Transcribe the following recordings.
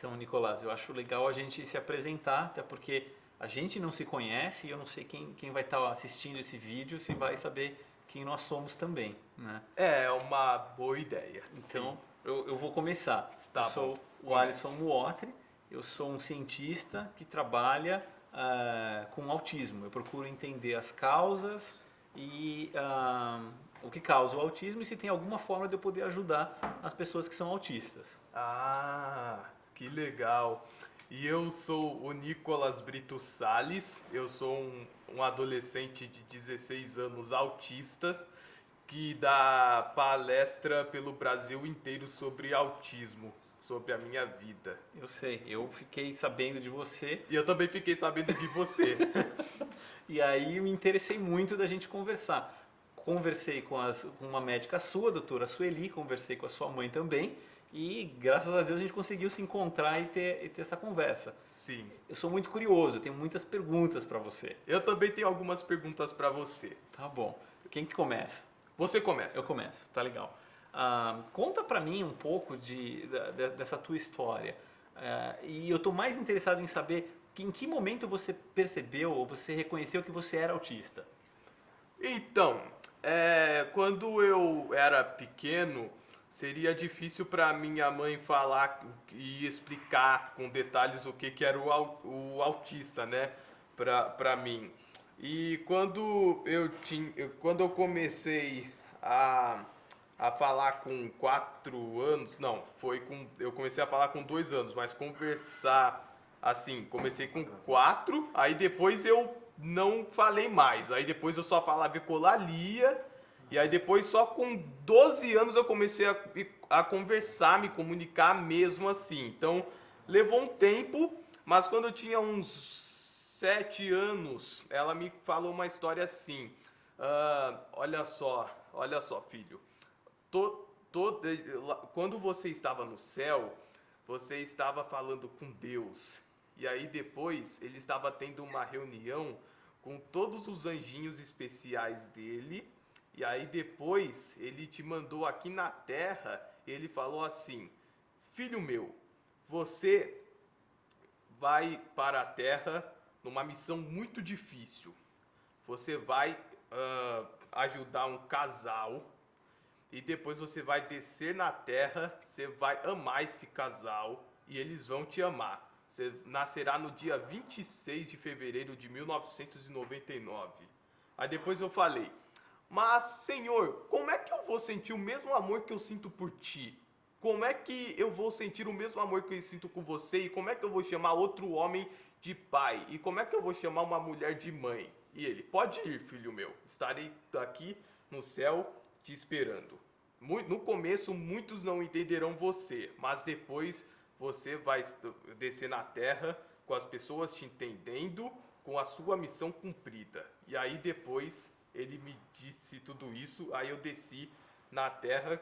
Então, Nicolás, eu acho legal a gente se apresentar, até porque a gente não se conhece e eu não sei quem vai estar assistindo esse vídeo se vai saber quem nós somos também, né? É uma boa ideia. Sim, Então, eu vou começar. Eu tá bom. sou o Alisson Comece. Muotri, eu sou um cientista que trabalha com autismo. Eu procuro entender as causas e o que causa o autismo e se tem alguma forma de eu poder ajudar as pessoas que são autistas. Ah, que legal. E eu sou o Nicolas Brito Salles, eu sou um adolescente de 16 anos autista que dá palestra pelo Brasil inteiro sobre autismo, sobre a minha vida. Eu sei, eu fiquei sabendo de você E eu também fiquei sabendo de você. e aí me interessei muito da gente conversar. Conversei com uma médica sua, a doutora Sueli, conversei com a sua mãe também e graças a Deus a gente conseguiu se encontrar e ter essa conversa. Sim. Eu sou muito curioso, eu tenho muitas perguntas para você. Eu também tenho algumas perguntas para você. Tá bom. Quem que começa? Você Eu começa. começo, tá legal. Conta pra mim um pouco dessa tua história. E eu tô mais interessado em saber em que momento você percebeu ou você reconheceu que você era autista. Então, quando eu era pequeno, seria difícil para minha mãe falar e explicar com detalhes o que era o autista, né, para mim. E quando eu comecei a, a falar com 4 anos, não, eu comecei a falar com 2 anos, mas conversar assim, comecei com 4, aí depois eu não falei mais. Aí depois eu só falava ecolalia. E aí depois só com 12 anos eu comecei a conversar, me comunicar mesmo assim. Então levou um tempo, mas quando eu tinha uns 7 anos, ela me falou uma história assim. Olha só, filho. To, to, Quando você estava no céu, você estava falando com Deus. E aí depois ele estava tendo uma reunião com todos os anjinhos especiais dele. E aí depois ele te mandou aqui na terra, ele falou assim: "Filho meu, você vai para a terra numa missão muito difícil. Você vai ajudar um casal e depois você vai descer na terra, você vai amar esse casal e eles vão te amar. Você nascerá no dia 26 de fevereiro de 1999." Aí depois eu falei: "Mas, Senhor, como é que eu vou sentir o mesmo amor que eu sinto por ti? Como é que eu vou sentir o mesmo amor que eu sinto com você? E como é que eu vou chamar outro homem de pai? E como é que eu vou chamar uma mulher de mãe?" E ele: "Pode ir, filho meu. Estarei aqui no céu te esperando. No começo muitos não entenderão você, mas depois você vai descer na terra com as pessoas te entendendo, com a sua missão cumprida." E aí depois ele me disse tudo isso, aí eu desci na terra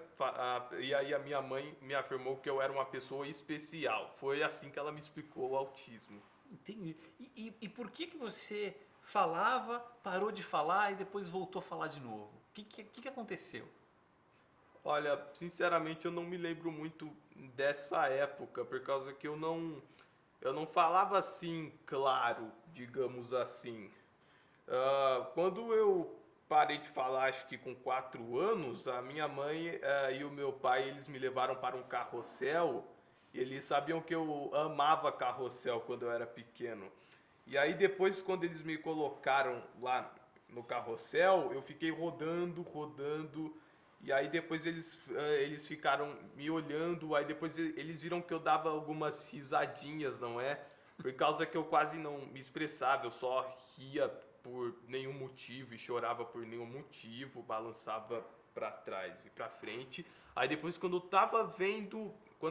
e aí a minha mãe me afirmou que eu era uma pessoa especial. Foi assim que ela me explicou o autismo. Entendi. E por que você falava, parou de falar e depois voltou a falar de novo? O que aconteceu? Olha, sinceramente eu não me lembro muito dessa época, por causa que eu não falava assim, claro, digamos assim. Quando eu parei de falar, acho que com 4 anos, a minha mãe e o meu pai, eles me levaram para um carrossel. E eles sabiam que eu amava carrossel quando eu era pequeno. E aí depois, quando eles me colocaram lá no carrossel, eu fiquei rodando, rodando. E aí depois eles ficaram me olhando, aí depois eles viram que eu dava algumas risadinhas, não é? Por causa que eu quase não me expressava, eu só ria por nenhum motivo e chorava por nenhum motivo, balançava para trás e para frente. Aí depois quando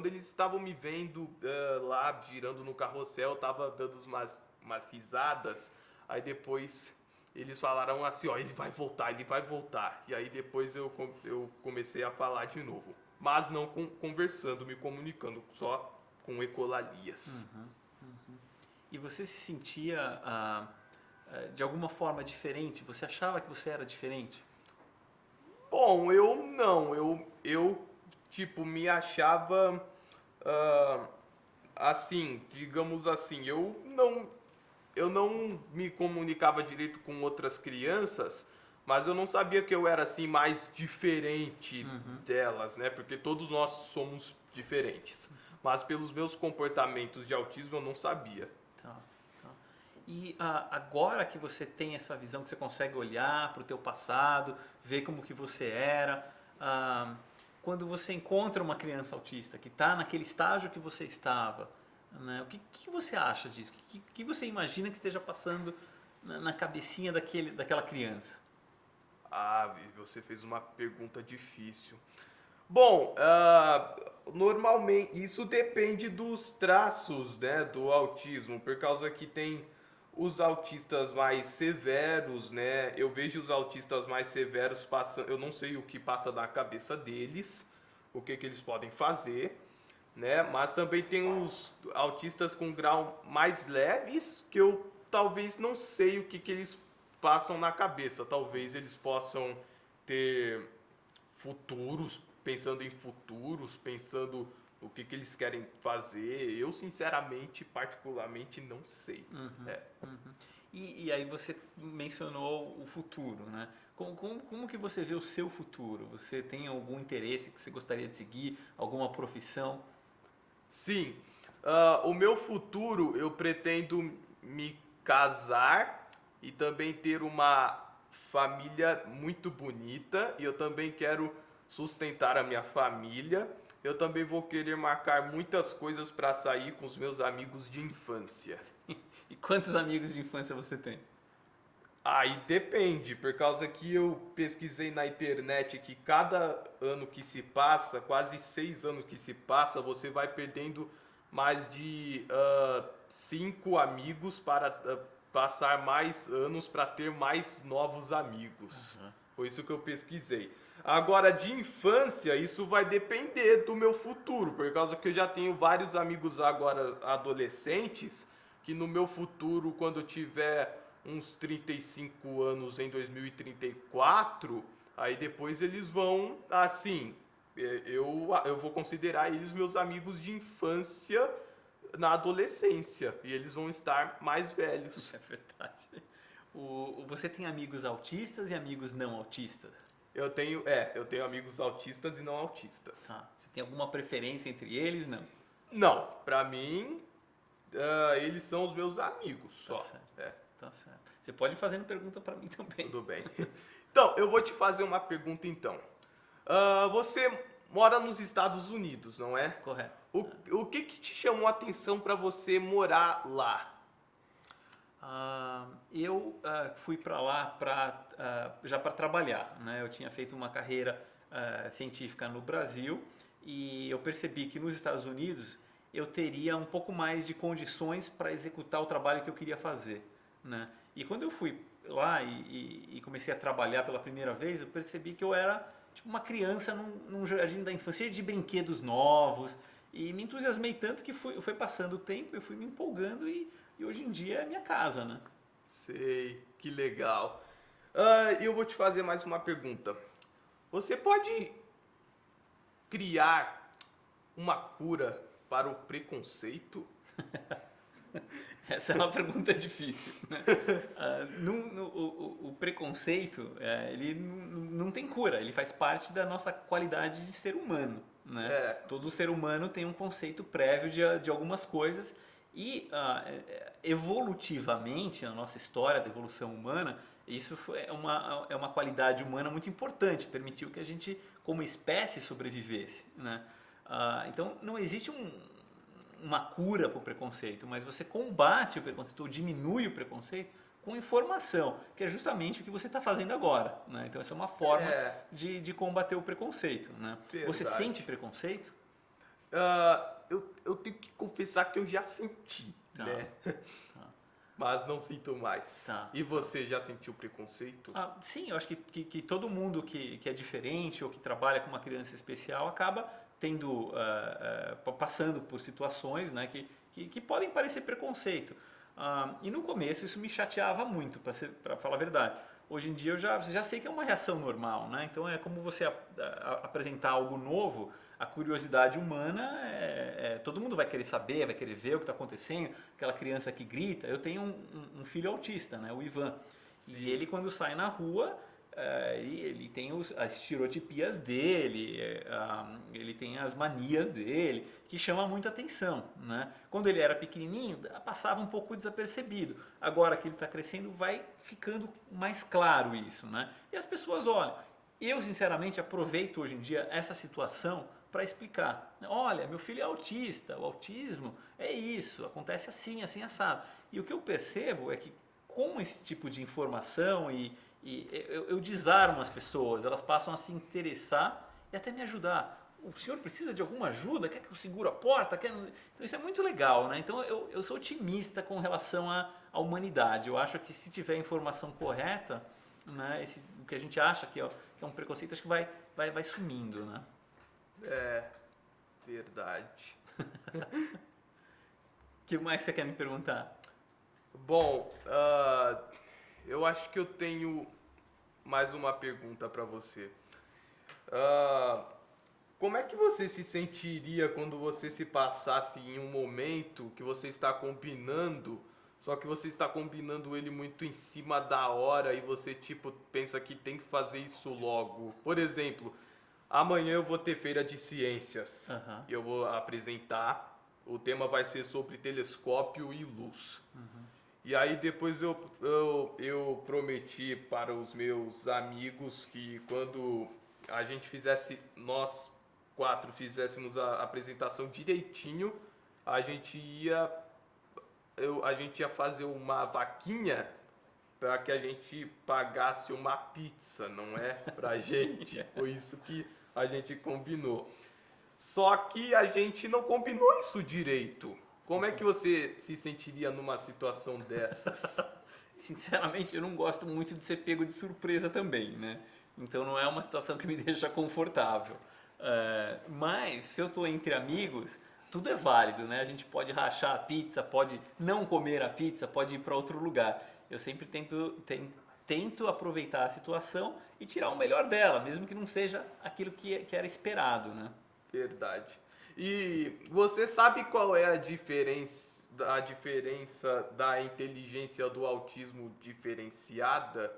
eles estavam me vendo lá girando no carrossel, eu tava dando umas risadas. Aí depois eles falaram assim: "Ó, ele vai voltar, ele vai voltar." E aí depois eu comecei a falar de novo, mas não conversando, me comunicando, só com ecolalias. E você se sentia de alguma forma diferente? Você achava que você era diferente? Bom, eu não, eu tipo me achava ah, assim, digamos assim, eu não me comunicava direito com outras crianças, mas eu não sabia que eu era assim mais diferente delas, né? Porque todos nós somos diferentes. Mas pelos meus comportamentos de autismo eu não sabia. Tá, tá. E agora que você tem essa visão, que você consegue olhar para o teu passado, ver como que você era, quando você encontra uma criança autista que está naquele estágio que você estava, né, o que você acha disso? O que você imagina que esteja passando na cabecinha daquela criança? Ah, você fez uma pergunta difícil. Bom, normalmente isso depende dos traços, né, do autismo, por causa que tem os autistas mais severos, né? Eu vejo os autistas mais severos passando, eu não sei o que passa na cabeça deles, o que eles podem fazer, né? Mas também tem os autistas com grau mais leves, que eu talvez não sei o que eles passam na cabeça. Talvez eles possam ter futuros, pensando em futuros, pensando o que eles querem fazer. Eu, sinceramente, particularmente, não sei. É. E aí você mencionou o futuro, né? Como que você vê o seu futuro? Você tem algum interesse que você gostaria de seguir? Alguma profissão? Sim, o meu futuro eu pretendo me casar e também ter uma família muito bonita. E eu também quero sustentar a minha família. Eu também vou querer marcar muitas coisas para sair com os meus amigos de infância. E quantos amigos de infância você tem? Aí depende, por causa que eu pesquisei na internet que cada ano que se passa, quase 6 anos que se passa, você vai perdendo mais de 5 amigos para passar mais anos para ter mais novos amigos. Foi isso que eu pesquisei. Agora, de infância, isso vai depender do meu futuro, por causa que eu já tenho vários amigos agora adolescentes, que no meu futuro, quando eu tiver uns 35 anos em 2034, aí depois eles vão, assim, eu vou considerar eles meus amigos de infância na adolescência, e eles vão estar mais velhos. É verdade. Você tem amigos autistas e amigos não autistas? Eu tenho amigos autistas e não autistas. Você tem alguma preferência entre eles? Não. Não, pra mim, eles são os meus amigos só. Tá certo. Tá certo. Você pode ir fazendo pergunta para mim também. Tudo bem. Então, eu vou te fazer uma pergunta então. Você mora nos Estados Unidos, não é? Correto. O que te chamou a atenção para você morar lá? Eu fui para lá já para trabalhar, né? Eu tinha feito uma carreira científica no Brasil e eu percebi que nos Estados Unidos eu teria um pouco mais de condições para executar o trabalho que eu queria fazer, né? E quando eu fui lá e comecei a trabalhar pela primeira vez, eu percebi que eu era tipo uma criança num jardim da infância, cheio de brinquedos novos, e me entusiasmei tanto que foi passando o tempo, eu fui me empolgando e hoje em dia é minha casa, né? Sei, que legal. Eu vou te fazer mais uma pergunta. Você pode criar uma cura para o preconceito? Essa é uma pergunta difícil, né? O preconceito, ele não tem cura, ele faz parte da nossa qualidade de ser humano, né? Todo ser humano tem um conceito prévio de algumas coisas e evolutivamente, na nossa história da evolução humana, isso é uma qualidade humana muito importante, permitiu que a gente, como espécie, sobrevivesse, né? Então, não existe uma cura para o preconceito, mas você combate o preconceito ou diminui o preconceito com informação, que é justamente o que você está fazendo agora, né? Então essa é uma forma de combater o preconceito, né? Você sente preconceito? Eu tenho que confessar que eu já senti, né? Mas não sinto mais. E você já sentiu preconceito? Sim, eu acho que todo mundo que é diferente ou que trabalha com uma criança especial acaba passando por situações, né, que podem parecer preconceito. E no começo isso me chateava muito, para falar a verdade. Hoje em dia eu já sei que é uma reação normal, né? Então é como você apresentar algo novo a curiosidade humana todo mundo vai querer saber, vai querer ver o que está acontecendo. Aquela criança que grita. Eu tenho um filho autista, né, o Ivan. Sim. E ele, quando sai na rua, ele tem as estereotipias dele, ele tem as manias dele, que chama muita atenção, né? Quando ele era pequenininho, passava um pouco desapercebido. Agora que ele está crescendo, vai ficando mais claro isso, né? E as pessoas olham. Eu, sinceramente, aproveito hoje em dia essa situação para explicar. Olha, meu filho é autista, o autismo é isso, acontece assim, assim, assado. E o que eu percebo é que com esse tipo de informação eu desarmo as pessoas, elas passam a se interessar e até me ajudar. O senhor precisa de alguma ajuda? Quer que eu segure a porta? Então isso é muito legal, né? Então eu sou otimista com relação à humanidade. Eu acho que se tiver a informação correta, né, o que a gente acha que é um preconceito, acho que vai sumindo, né? É, verdade. O que mais você quer me perguntar? Bom, eu acho que eu tenho mais uma pergunta para você. Como é que você se sentiria quando você se passasse em um momento que você está combinando, só que você está combinando ele muito em cima da hora e você tipo pensa que tem que fazer isso logo? Por exemplo, amanhã eu vou ter feira de ciências. Uhum. Eu vou apresentar, o tema vai ser sobre telescópio e luz. Uhum. E aí depois eu prometi para os meus amigos que quando a gente fizesse, nós 4 fizéssemos a apresentação direitinho, a gente ia fazer uma vaquinha para que a gente pagasse uma pizza, não é? Pra gente. Foi isso que a gente combinou. Só que a gente não combinou isso direito. Como é que você se sentiria numa situação dessas? Sinceramente, eu não gosto muito de ser pego de surpresa também, né? Então não é uma situação que me deixa confortável. Mas se eu estou entre amigos, tudo é válido, né? A gente pode rachar a pizza, pode não comer a pizza, pode ir para outro lugar. Eu sempre tento aproveitar a situação e tirar o melhor dela, mesmo que não seja aquilo que era esperado, né? Verdade. E você sabe qual é a diferença da inteligência do autismo diferenciada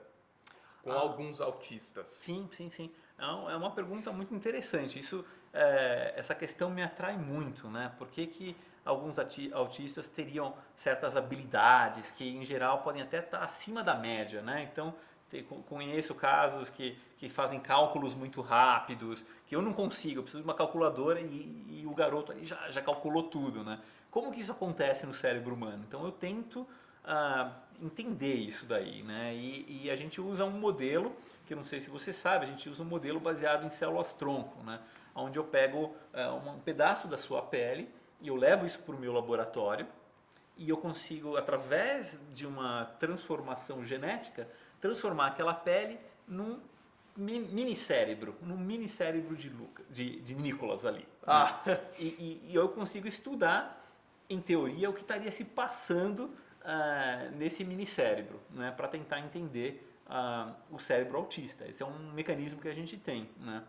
com alguns autistas? Sim. É uma pergunta muito interessante. Essa questão me atrai muito, né? Por que alguns autistas teriam certas habilidades que, em geral, podem até estar acima da média, né? Então, conheço casos que fazem cálculos muito rápidos, que eu não consigo, eu preciso de uma calculadora e o garoto ali já calculou tudo, né? Como que isso acontece no cérebro humano? Então eu tento entender isso daí, né? E a gente usa um modelo, que eu não sei se você sabe, a gente usa um modelo baseado em células-tronco, né? Onde eu pego um pedaço da sua pele e eu levo isso para o meu laboratório e eu consigo, através de uma transformação genética, transformar aquela pele num mini cérebro de Nicolas ali. Né? E eu consigo estudar, em teoria, o que estaria se passando nesse mini cérebro, né? Para tentar entender o cérebro autista. Esse é um mecanismo que a gente tem, né?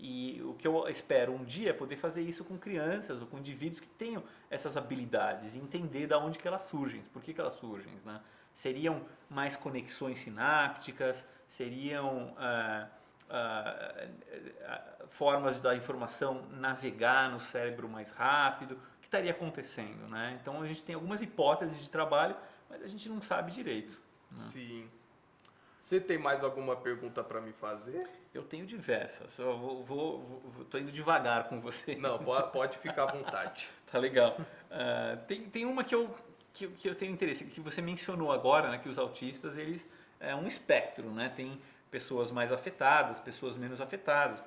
E o que eu espero um dia é poder fazer isso com crianças ou com indivíduos que tenham essas habilidades e entender de onde que elas surgem, por que elas surgem, né? Seriam mais conexões sinápticas, seriam formas da informação navegar no cérebro mais rápido, o que estaria acontecendo, né? Então a gente tem algumas hipóteses de trabalho, mas a gente não sabe direito. Né? Sim. Você tem mais alguma pergunta para me fazer? Eu tenho diversas, eu tô indo devagar com você. Não, pode ficar à vontade. Tá legal. Tem uma que eu tenho interesse, que você mencionou agora, né, que os autistas, eles é um espectro, né? Tem pessoas mais afetadas, pessoas menos afetadas,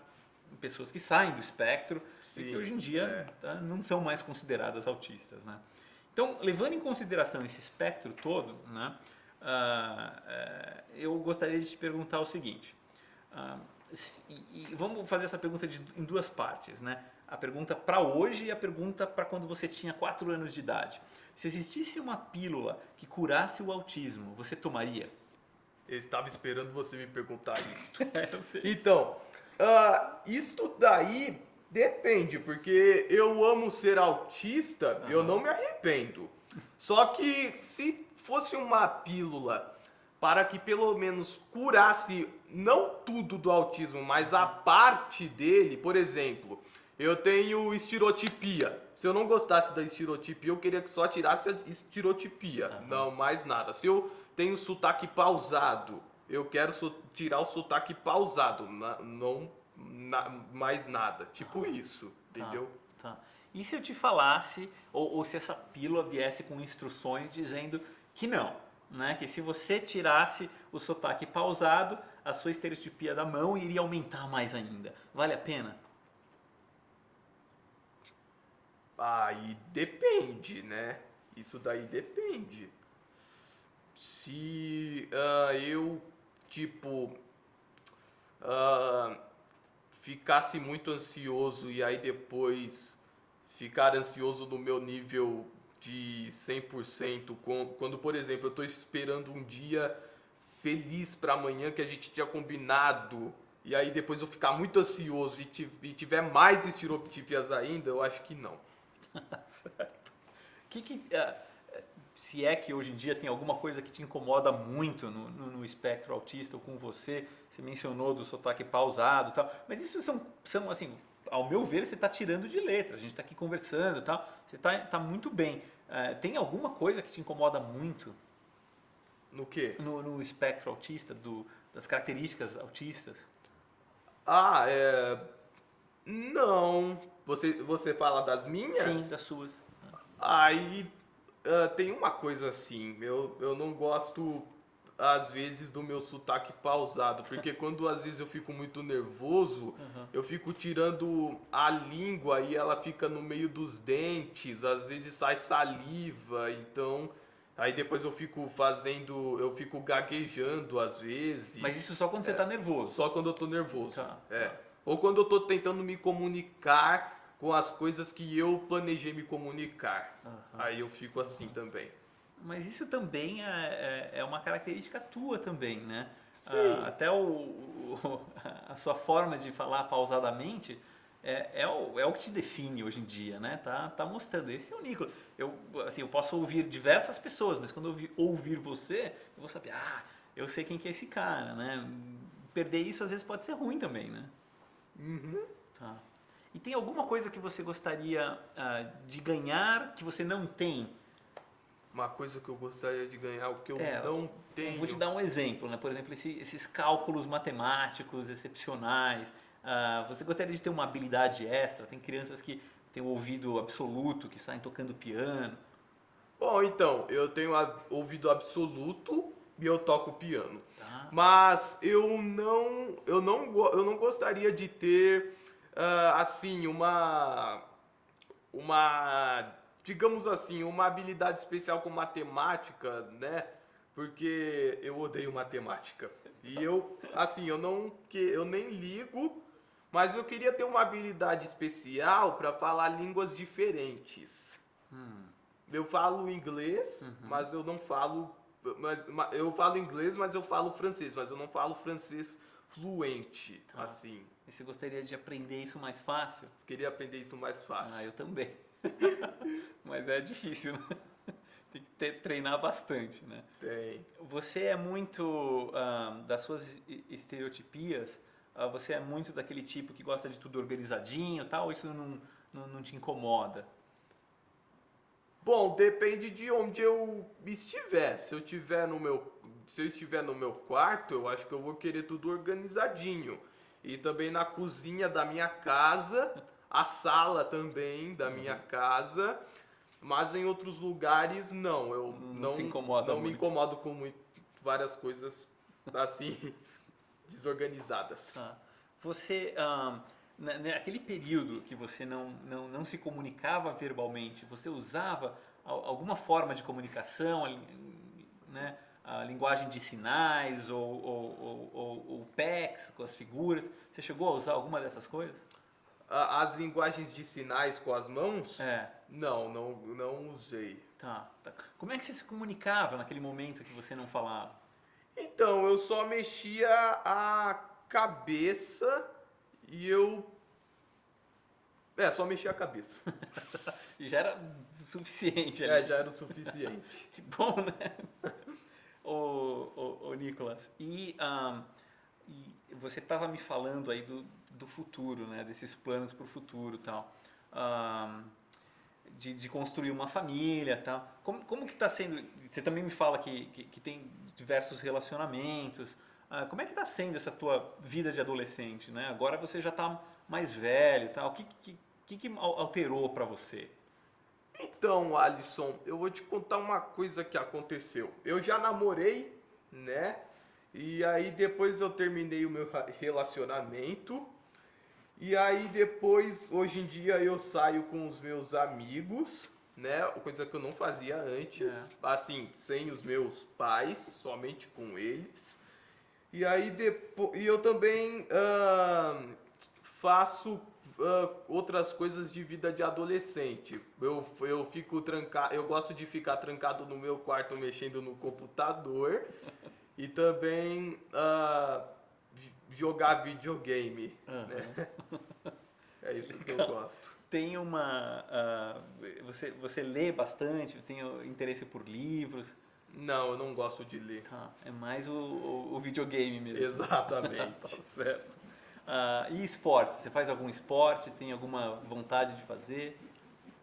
pessoas que saem do espectro. Sim, e que hoje em dia não são mais consideradas autistas, né? Então, levando em consideração esse espectro todo, né, eu gostaria de te perguntar o seguinte, e vamos fazer essa pergunta em duas partes, né? A pergunta para hoje e a pergunta para quando você tinha 4 anos de idade. Se existisse uma pílula que curasse o autismo, você tomaria? Eu estava esperando você me perguntar isso. Eu sei. Então, isso daí Depende, porque eu amo ser autista, eu não me arrependo. Só que se fosse uma pílula para que pelo menos curasse não tudo do autismo, mas a parte dele, por exemplo, eu tenho estirootipia. Se eu não gostasse da estirootipia, eu queria que só tirasse a estirootipia, não mais nada. Se eu tenho sotaque pausado, eu quero tirar o sotaque pausado, não mais nada. Tipo isso, entendeu? Tá. E se eu te falasse, ou se essa pílula viesse com instruções dizendo que não, né? Que se você tirasse o sotaque pausado, a sua estereotipia da mão iria aumentar mais ainda. Vale a pena? Aí depende, né? Isso daí depende. Se eu, tipo, ah, ficasse muito ansioso e aí depois ficar ansioso no meu nível de 100%, quando, por exemplo, eu estou esperando um dia feliz para amanhã que a gente tinha combinado, e aí depois eu ficar muito ansioso e tiver mais estereotipias ainda, eu acho que não. Certo. Se é que hoje em dia tem alguma coisa que te incomoda muito no espectro autista ou com você, você mencionou do sotaque pausado e tal, mas isso são assim, ao meu ver, você está tirando de letra, a gente está aqui conversando e tal, você está muito bem. Tem alguma coisa que te incomoda muito No quê? no espectro autista, das características autistas? Não. Você fala das minhas? Sim, das suas. Aí tem uma coisa assim, eu não gosto às vezes do meu sotaque pausado, porque quando às vezes eu fico muito nervoso, eu fico tirando a língua e ela fica no meio dos dentes, às vezes sai saliva, então aí depois eu fico gaguejando às vezes. Mas isso só quando você está nervoso. Só quando eu tô nervoso. Tá. Ou quando eu tô tentando me comunicar com as coisas que eu planejei me comunicar. Aí eu fico assim também. Mas isso também é uma característica tua também, né? Sim. Até a sua forma de falar pausadamente é o que te define hoje em dia, né? Tá mostrando. Esse é o Nicolas. Eu posso ouvir diversas pessoas, mas quando eu ouvir você, eu vou saber, eu sei quem que é esse cara, né? Perder isso às vezes pode ser ruim também, né? Tá. E tem alguma coisa que você gostaria de ganhar que você não tem? Uma coisa que eu gostaria de ganhar, o que eu não tenho. Vou te dar um exemplo, né? Por exemplo, esses cálculos matemáticos excepcionais. Você gostaria de ter uma habilidade extra? Tem crianças que têm o ouvido absoluto, que saem tocando piano. Bom, então, eu tenho ouvido absoluto e eu toco piano. Tá. Mas eu não gostaria de ter, assim, digamos assim, uma habilidade especial com matemática, né? Porque eu odeio matemática. E eu nem ligo, mas eu queria ter uma habilidade especial para falar línguas diferentes. Eu falo inglês, mas eu não falo, eu falo inglês, mas eu falo francês, mas eu não falo francês fluente, assim. E você gostaria de aprender isso mais fácil? Queria aprender isso mais fácil. Eu também. Mas é difícil, né? Tem que treinar bastante, né? Tem. Você é muito das suas estereotipias, você é muito daquele tipo que gosta de tudo organizadinho, tal, ou isso não te incomoda? Bom, depende de onde eu estiver. Se eu estiver no meu quarto, eu acho que eu vou querer tudo organizadinho. E também na cozinha da minha casa, a sala também da minha casa. Mas em outros lugares, não. Eu não se incomoda não me muito. incomodo com várias coisas assim desorganizadas. Você, naquele período que você não se comunicava verbalmente, você usava alguma forma de comunicação, né? A linguagem de sinais ou PECs com as figuras? Você chegou a usar alguma dessas coisas? As linguagens de sinais com as mãos? Não usei. Tá. Como é que você se comunicava naquele momento que você não falava? Então, eu só mexia a cabeça e eu É, só mexer a cabeça. E já era suficiente ali. Já era o suficiente. Que bom, né? Ô Nicolas, e você estava me falando aí do futuro, né? Desses planos para o futuro e tal. De construir uma família e tal. Como que está sendo? Você também me fala que tem diversos relacionamentos. Como é que está sendo essa tua vida de adolescente, né? Agora você já está mais velho e tal. O que alterou para você? Então, Alisson, eu vou te contar uma coisa que aconteceu. Eu já namorei, né? E aí depois eu terminei o meu relacionamento. E aí depois, hoje em dia, eu saio com os meus amigos, né? Coisa que eu não fazia antes. Assim, sem os meus pais, somente com eles. E aí depois, e eu também faço outras coisas de vida de adolescente. Eu fico trancado, eu gosto de ficar trancado no meu quarto mexendo no computador e também jogar videogame, né? É isso que eu gosto. Tem você lê bastante? Tem interesse por livros? Não, eu não gosto de ler. Tá, é mais o videogame mesmo. Exatamente. Tá certo. E esporte? Você faz algum esporte? Tem alguma vontade de fazer?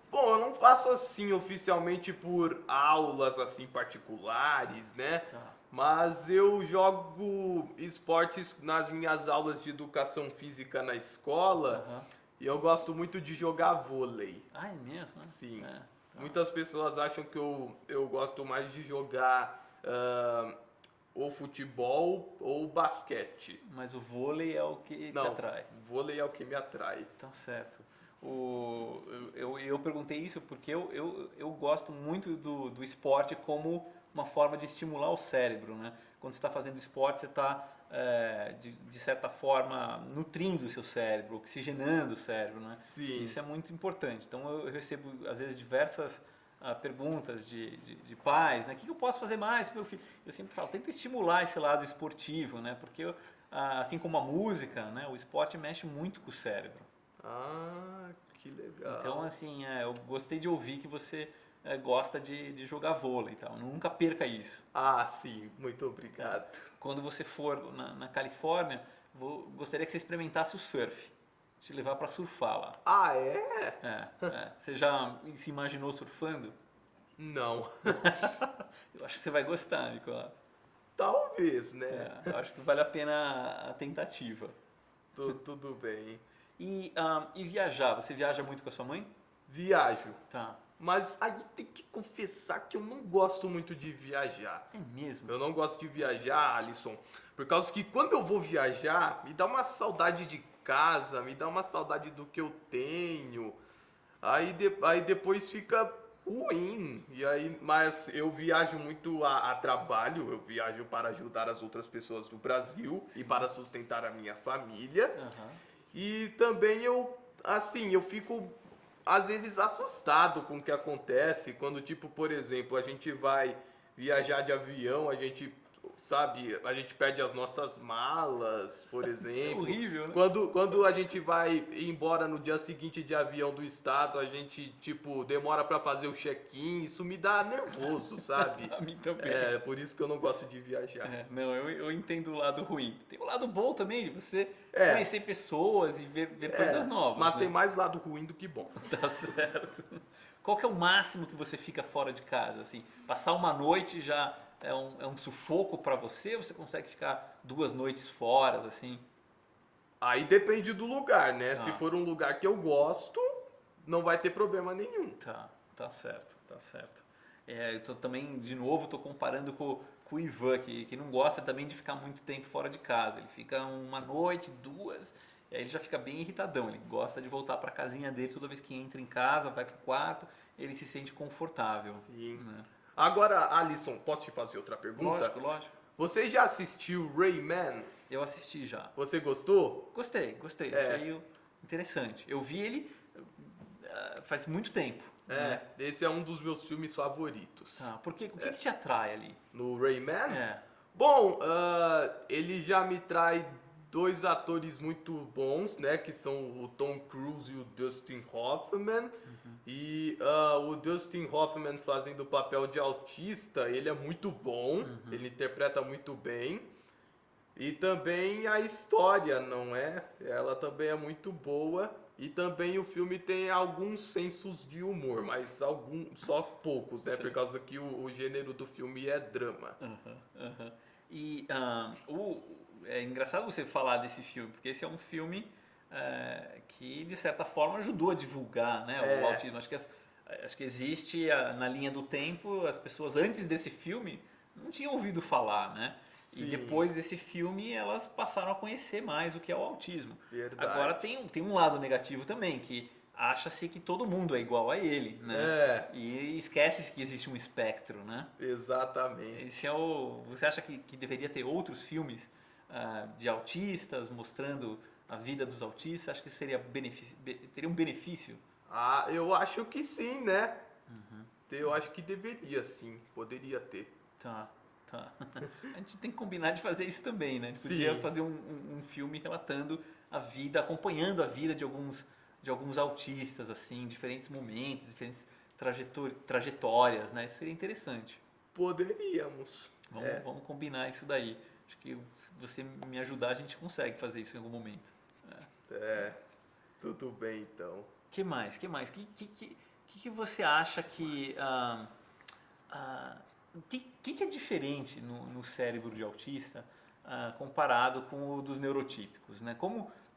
Bom, eu não faço assim oficialmente por aulas assim particulares, né? Tá. Mas eu jogo esportes nas minhas aulas de educação física na escola. Aham. E eu gosto muito de jogar vôlei. Ah, é mesmo? Né? Sim. Tá. Muitas pessoas acham que eu gosto mais de jogar ou futebol ou basquete. Mas o vôlei é o que te atrai. Vôlei é o que me atrai. Tá certo. Eu perguntei isso porque eu gosto muito do esporte como uma forma de estimular o cérebro, né? Quando você está fazendo esporte, você está, de certa forma, nutrindo o seu cérebro, oxigenando o cérebro, né? Sim. Isso é muito importante. Então, eu recebo, às vezes, diversas perguntas de pais, né? O que eu posso fazer mais para meu filho? Eu sempre falo, tenta estimular esse lado esportivo, né? Porque, assim como a música, né? O esporte mexe muito com o cérebro. Ah, que legal. Então, assim, eu gostei de ouvir que você gosta de jogar vôlei e tal. Nunca perca isso. Ah, sim, muito obrigado. Quando você for na Califórnia, gostaria que você experimentasse o surf. Te levar para surfar lá. Ah, é? Você já se imaginou surfando? Não. Eu acho que você vai gostar, Nicolas. Talvez, né? Eu acho que vale a pena a tentativa. Tudo bem. E viajar? Você viaja muito com a sua mãe? Viajo. Tá. Mas aí tem que confessar que eu não gosto muito de viajar. É mesmo? Eu não gosto de viajar, Alisson, por causa que quando eu vou viajar, me dá uma saudade de casa, me dá uma saudade do que eu tenho. Aí depois fica ruim. Mas eu viajo muito a trabalho, eu viajo para ajudar as outras pessoas do Brasil. Sim. E para sustentar a minha família. Uhum. E também eu fico às vezes assustado com o que acontece quando, tipo, por exemplo, a gente vai viajar de avião, a gente perde as nossas malas, por exemplo. Isso é horrível, né? Quando a gente vai ir embora no dia seguinte de avião do estado, a gente, tipo, demora pra fazer o check-in, isso me dá nervoso, sabe? A mim também. É, por isso que eu não gosto de viajar. Não, eu entendo o lado ruim. Tem o lado bom também, de você conhecer pessoas e ver coisas novas. Mas né? tem mais lado ruim do que bom. Tá certo. Qual que é o máximo que você fica fora de casa? Assim, passar uma noite já é um sufoco para você? Ou você consegue ficar 2 noites fora, assim? Aí depende do lugar, né? Se for um lugar que eu gosto, não vai ter problema nenhum. Tá certo. Eu também, de novo, estou comparando com o Ivan, que não gosta também de ficar muito tempo fora de casa. Ele fica 1 noite, 2, e aí ele já fica bem irritadão. Ele gosta de voltar para a casinha dele toda vez que entra em casa, vai pro quarto, ele se sente confortável. Sim. Né? Agora, Alisson, posso te fazer outra pergunta? Lógico. Você já assistiu Rayman? Eu assisti já. Você gostou? Gostei. Achei interessante. Eu vi ele faz muito tempo. Né? Esse é um dos meus filmes favoritos. O que te atrai ali? No Rayman? É. Bom, ele já me trai dois atores muito bons, né? Que são o Tom Cruise e o Dustin Hoffman. E o Dustin Hoffman fazendo o papel de autista, ele é muito bom, ele interpreta muito bem. E também a história, não é? Ela também é muito boa. E também o filme tem alguns sensos de humor, mas só poucos, né? Por causa que o gênero do filme é drama. E é engraçado você falar desse filme, porque esse é um filme que, de certa forma, ajudou a divulgar, né, o autismo. Acho que existe, na linha do tempo, as pessoas antes desse filme não tinham ouvido falar, né? Sim. E depois desse filme elas passaram a conhecer mais o que é o autismo. Verdade. Agora tem um lado negativo também, que acha-se que todo mundo é igual a ele, né? E esquece que existe um espectro, né? Exatamente. Você acha que deveria ter outros filmes de autistas mostrando a vida dos autistas? Acho que seria teria um benefício? Eu acho que sim, né? Eu acho que deveria sim, poderia ter. Tá. A gente tem que combinar de fazer isso também, né? A gente podia fazer um filme relatando a vida, acompanhando a vida de alguns autistas, assim, diferentes momentos, diferentes trajetórias, né? Isso seria interessante. Poderíamos. Vamos combinar isso daí. Acho que se você me ajudar, a gente consegue fazer isso em algum momento. Tudo bem então. Que mais? Que você acha que... O que é diferente no cérebro de autista comparado com o dos neurotípicos, né?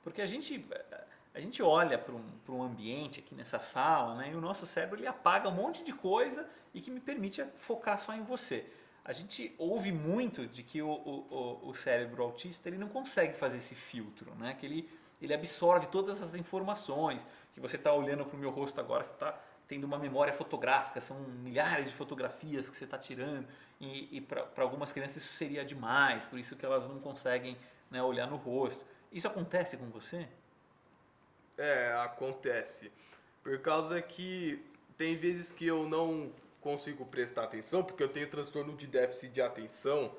Porque a gente olha para um ambiente aqui nessa sala, né? E o nosso cérebro ele apaga um monte de coisa e que me permite focar só em você. A gente ouve muito de que o cérebro autista ele não consegue fazer esse filtro, né? Que ele absorve todas as informações, que você está olhando para o meu rosto agora, você está tendo uma memória fotográfica, são milhares de fotografias que você está tirando e para algumas crianças isso seria demais, por isso que elas não conseguem, né, olhar no rosto. Isso acontece com você? Acontece. Por causa que tem vezes que eu não consigo prestar atenção, porque eu tenho transtorno de déficit de atenção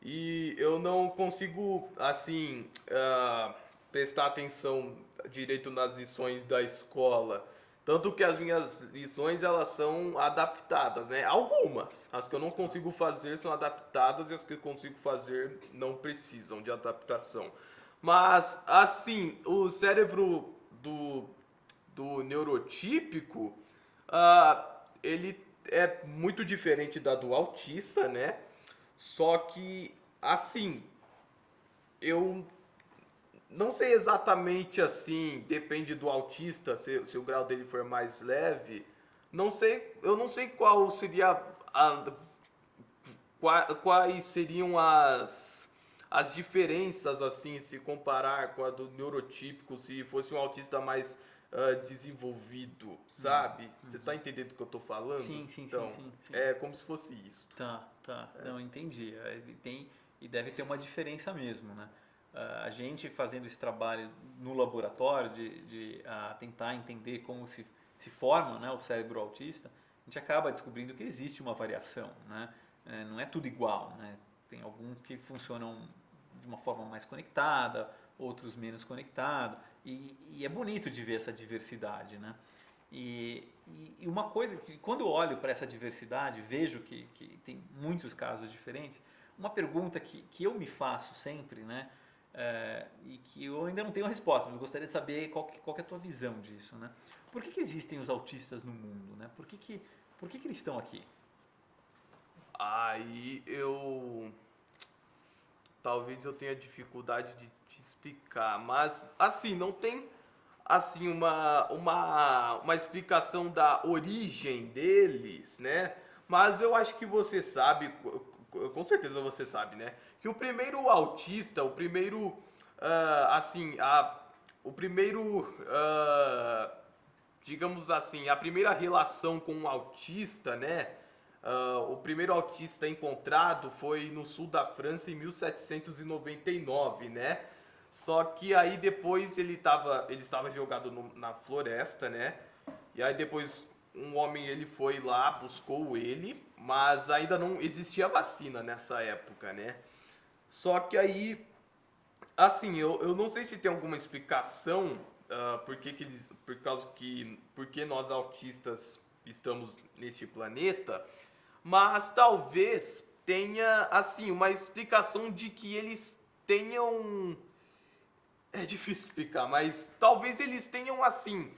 e eu não consigo, assim, prestar atenção direito nas lições da escola. Tanto que as minhas lições, elas são adaptadas, né? Algumas. As que eu não consigo fazer são adaptadas e as que eu consigo fazer não precisam de adaptação. Mas, assim, o cérebro do neurotípico, ele é muito diferente da do autista, né? Só que, assim, eu não sei exatamente assim, depende do autista, se o grau dele for mais leve. Eu não sei qual seria quais seriam as diferenças assim, se comparar com a do neurotípico, se fosse um autista mais desenvolvido, sabe? Você tá entendendo o que eu tô falando? Sim. Então, é como se fosse isso. Tá. Não, entendi. E deve ter uma diferença mesmo, né? A gente fazendo esse trabalho no laboratório de tentar entender como se forma, né, o cérebro autista, a gente acaba descobrindo que existe uma variação, né? Não é tudo igual, né? Tem alguns que funcionam de uma forma mais conectada, outros menos conectada, e é bonito de ver essa diversidade, né? E uma coisa que quando eu olho para essa diversidade, vejo que tem muitos casos diferentes, uma pergunta que eu me faço sempre, né? E que eu ainda não tenho a resposta, mas eu gostaria de saber qual que é a tua visão disso, né? Por que existem os autistas no mundo, né? Por que eles estão aqui? Aí talvez eu tenha dificuldade de te explicar, mas assim, não tem assim uma explicação da origem deles, né? Mas eu acho que você sabe, com certeza você sabe, né? Que o primeiro autista, o primeiro digamos assim, a primeira relação com um autista, né? O primeiro autista encontrado foi no sul da França em 1799, né? Só que aí depois ele estava jogado na floresta, né? E aí depois um homem ele foi lá, buscou ele, mas ainda não existia vacina nessa época, né? Só que aí Assim, eu não sei se tem alguma explicação por que nós autistas estamos neste planeta, mas talvez tenha, assim, uma explicação de que eles tenham. É difícil explicar, mas talvez eles tenham, assim.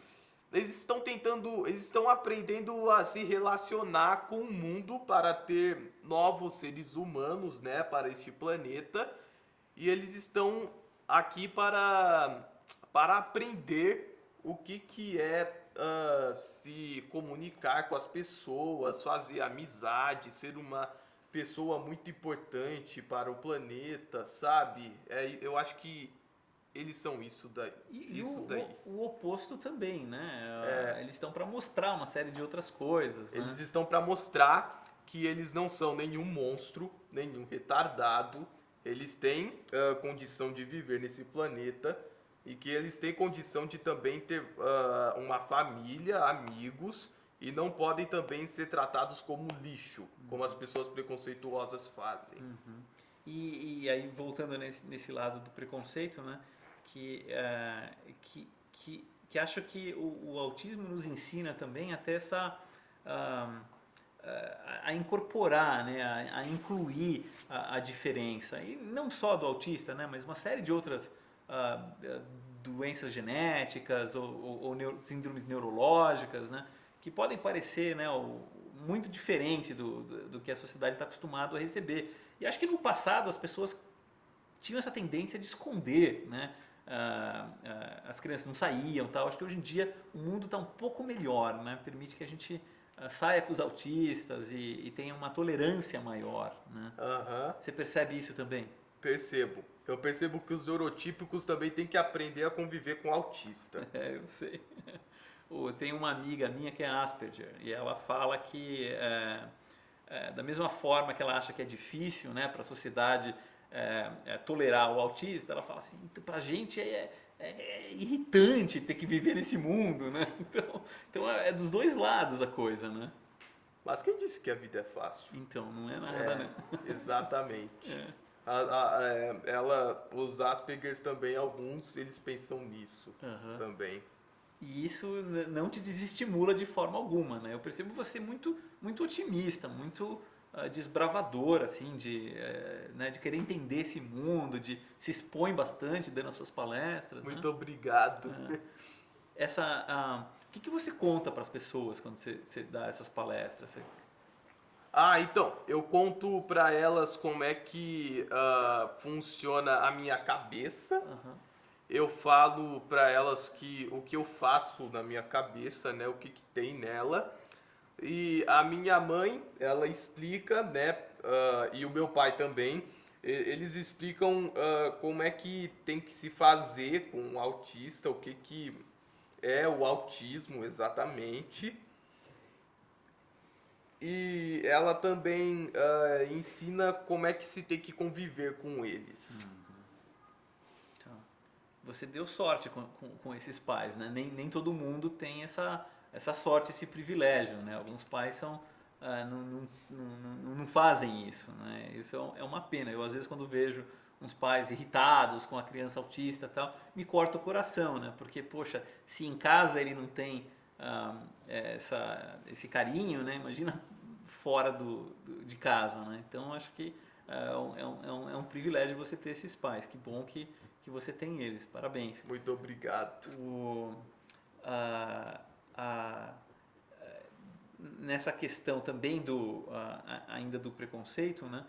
Eles estão aprendendo a se relacionar com o mundo para ter novos seres humanos, né, para este planeta. E eles estão aqui para aprender o que é se comunicar com as pessoas, fazer amizade, ser uma pessoa muito importante para o planeta, sabe? Eu acho que eles são isso daí. E Isso daí. o oposto também, né? Eles estão para mostrar uma série de outras coisas, né? Eles estão para mostrar que eles não são nenhum monstro, nenhum retardado. Eles têm condição de viver nesse planeta e que eles têm condição de também ter uma família, amigos e não podem também ser tratados como lixo, como as pessoas preconceituosas fazem. E aí, voltando nesse lado do preconceito, né? Que acho que o autismo nos ensina também até a incorporar, né, a incluir a diferença. E não só do autista, né, mas uma série de outras doenças genéticas ou síndromes neurológicas, né, que podem parecer, né, muito diferente do que a sociedade está acostumado a receber. E acho que no passado as pessoas tinham essa tendência de esconder, né? As crianças não saíam, tal. Acho que hoje em dia o mundo está um pouco melhor, né? Permite que a gente saia com os autistas e tenha uma tolerância maior, né? Você percebe isso também? Percebo. Eu percebo que os neurotípicos também têm que aprender a conviver com o autista. Eu sei. Tem uma amiga minha que é Asperger e ela fala que da mesma forma que ela acha que é difícil, né, para a sociedade tolerar o autista, ela fala assim, para a gente é irritante ter que viver nesse mundo, né? Então é dos dois lados a coisa, né? Mas quem disse que a vida é fácil? Então, não é nada, né? Exatamente. Os Aspergers também, alguns, eles pensam nisso também. E isso não te desestimula de forma alguma, né? Eu percebo você muito, muito otimista, muito desbravador, assim, né, de querer entender esse mundo, de se expõe bastante dando as suas palestras. Muito né? obrigado. O que você conta para as pessoas quando você dá essas palestras? Então, eu conto para elas como é que funciona a minha cabeça. Eu falo para elas o que eu faço na minha cabeça, né, o que tem nela. E a minha mãe, ela explica, né, e o meu pai também, eles explicam como é que tem que se fazer com o autista, o que é o autismo exatamente. E ela também ensina como é que se tem que conviver com eles. Você deu sorte com esses pais, né? Nem todo mundo tem essa sorte, esse privilégio, né? Alguns pais não fazem isso, né? Isso é uma pena. Eu às vezes quando vejo uns pais irritados com a criança autista e tal, me corta o coração, né? Porque, poxa, se em casa ele não tem esse carinho, né? Imagina fora de casa, né? Então acho que é um privilégio você ter esses pais. Que bom que você tem eles. Parabéns. Muito obrigado. Nessa questão também ainda do preconceito, né?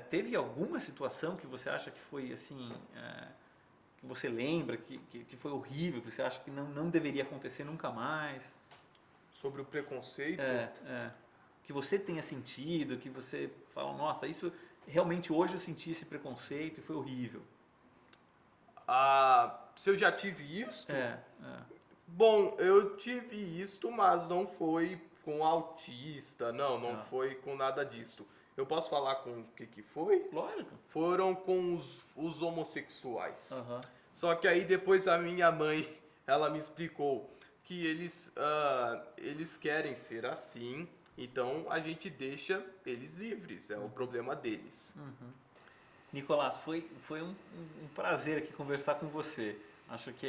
Teve alguma situação que você acha que foi assim, que você lembra, que foi horrível, que você acha que não deveria acontecer nunca mais? Sobre o preconceito? Que você tenha sentido, que você fala, nossa, isso realmente hoje eu senti esse preconceito e foi horrível. Se eu já tive isto? Bom, eu tive isto, mas não foi com autista, não foi com nada disso. Eu posso falar com o que foi? Lógico. Foram com os homossexuais. Só que aí depois a minha mãe, ela me explicou que eles querem ser assim, então a gente deixa eles livres, é o problema deles. Nicolás, foi um prazer aqui conversar com você. Acho que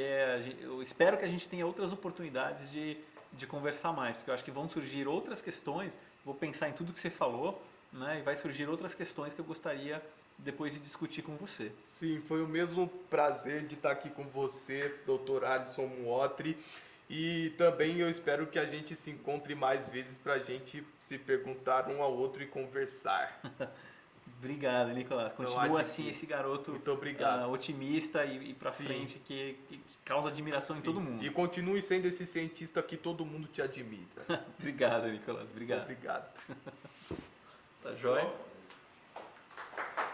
eu espero que a gente tenha outras oportunidades de conversar mais, porque eu acho que vão surgir outras questões, vou pensar em tudo que você falou, né, e vai surgir outras questões que eu gostaria depois de discutir com você. Sim, foi o mesmo prazer de estar aqui com você, Dr. Alisson Muotri. E também eu espero que a gente se encontre mais vezes para a gente se perguntar um ao outro e conversar. Obrigado, Nicolás. Continua assim esse garoto Muito obrigado. Otimista e para frente que causa admiração em todo mundo. E continue sendo esse cientista que todo mundo te admira. Obrigado, Nicolás. Obrigado. Obrigado. Tá joia?